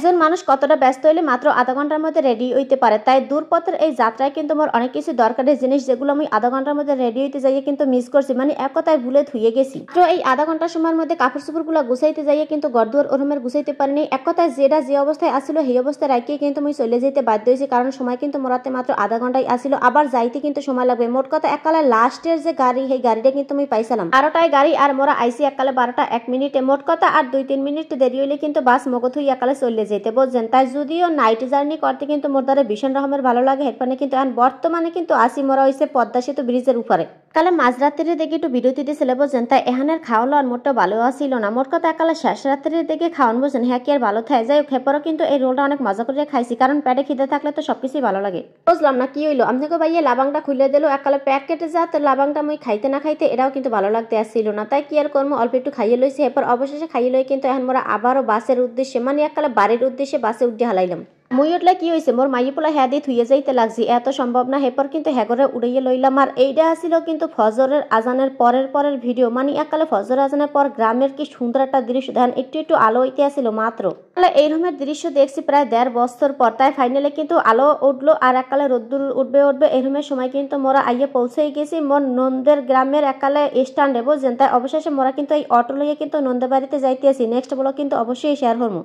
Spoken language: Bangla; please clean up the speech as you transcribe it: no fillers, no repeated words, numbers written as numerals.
একজন মানুষ কতটা ব্যস্ত হইলে মাত্র আধা ঘন্টার মধ্যে রেডি হইতে পারে। তাই দূরপথের এই যাত্রায় কিন্তু মোর অনেক কিছু দরকারি জিনিস যেগুলো আমি আধা ঘন্টার মধ্যে রেডি হইতে যাইয়ে কিন্তু মিস করছি, মানে এক কথায় ভুলে ধুয়ে গেছি। তো এই আধা ঘন্টার সময়ের মধ্যে কাপড় চোপড়গুলো গুছাইতে যাইয়ে কিন্তু গড়দুয়ার ওরমের গুছাইতে পারিনি। এক কথায় যেটা যে অবস্থায় আসছিল সেই অবস্থায় রাখিয়ে কিন্তু আমি চলে যেতে বাধ্য হয়েছি, কারণ সময় কিন্তু মোরাতে মাত্র আধা ঘন্টায় আসছিল, আবার যাইতে কিন্তু সময় লাগবে। মোট কথা এককালে লাস্টের যে গাড়ি সেই গাড়িটা কিন্তু আমি পাইছিলাম 12টায় গাড়ি, আর মোরা আইসি এককালে 12টা 1 মিনিটে। মোট কথা আর 2-3 মিনিট দেরি হইলে কিন্তু বাস মগত হয়ে একালে চলে যেতে বুঝছেন। তাই যদিও নাইট জার্নি করতে কিন্তু মোর দ্বারা ভীষণ রকমের ভালো লাগে। হেডফোনে কিন্তু এখন বর্তমানে কিন্তু আসি মোরা হয়েছে পদ্মা সেতু ব্রিজের উপরে। কালে মাঝরাত্রির দিকে একটু বিরতি দিয়েছিল বুঝছেন, তাই এখানের খাওয়া লওয়ার মোটটা ভালো আসছিল না। মোট কথা একালে শেষ রাত্রির দিকে খাওয়ান বুঝছেন, হ্যাঁ কি আর ভালো থাকে। যাই হোক হেপরও কিন্তু এই রোলটা অনেক মজা করে খাইছি, কারণ পেটে খিদে থাকলে তো সবকিছুই ভালো লাগে। বুঝলাম না কি হইলো, আপনাকে ভাইয়া লাবাংটা খুলে দিল একালে প্যাকেটে যা, তো লাবাংটা আমি খাইতে না খাইতে এটাও কিন্তু ভালো লাগতে আসছিল না। তাই কি আর করবো, অল্প একটু খাইয়ে লইছি। এরপর অবশেষে খাইয়ে লই কিন্তু এখন মোরা আবারও বাসের উদ্দেশ্যে, মানে একালে বাড়ির উদ্দেশ্যে বাসে উঠে হালাইলাম। মুই উঠলে কি হয়েছে, মোর মাইয়ে পোলা হ্যাঁ দিয়ে থুয়ে যাইতে লাগছি, এত সম্ভব না। হেপর কিন্তু হ্যাগরে উড়াইয়ে লইলাম। আর এইটা আসছিল কিন্তু ফজরের আজানের পরের ভিডিও, মানে এককালে ফজর আজানের পর গ্রামের কি সুন্দর একটা দৃশ্য দেখেন, একটু একটু আলো হইতে আসছিল মাত্র। তাহলে এই রকমের দৃশ্য দেখছি প্রায় 1.5 বছর পর। তাই ফাইনালি কিন্তু আলো উঠলো আর এককালে রোদ্দুর উঠবে এই রকমের সময় কিন্তু মোরা আইয়ে পৌঁছেই গেছি মোর নন্দের গ্রামের এককালে স্ট্যান্ডে বুঝছেন। তাই অবশেষে মোরা কিন্তু এই অটো লইয়ে কিন্তু নন্দে বাড়িতে যাইতে আসি। নেক্সট ব্লগ কিন্তু অবশ্যই শেয়ার করবো।